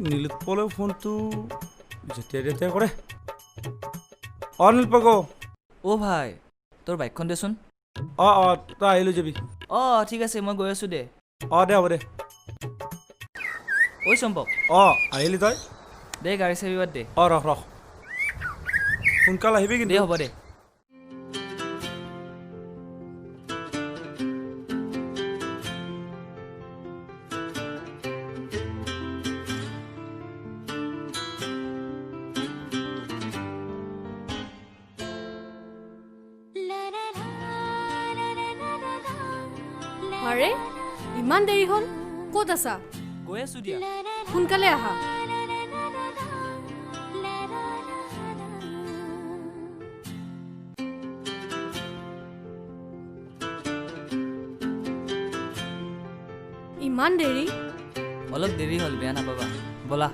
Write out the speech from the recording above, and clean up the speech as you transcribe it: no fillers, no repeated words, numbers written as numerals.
নীলোৎপলৰ ফোনটো যেতিয়া তেতিয়া কৰে। নীলোৎপল ক। ভাই তোৰ বাইকখন দেচোন। তই আহিলৈ যাবি। ঠিক আছে মই গৈ আছো দে। দে হ'ব দে। ঐ চম্পক। আহিলি তই? দে গাড়ী চাবি বাদ দে। ৰখ সোনকালে আহিবি কিন্তু। দে হ'ব দে। আৰে ইমান দেৰি হ'ল, ক'ত আছা? গৈ আছো দিয়া। সোনকালে আহা। ইমান দেৰি? অলপ দেৰি হ'ল, বেয়া নাপাবা। ব'লা।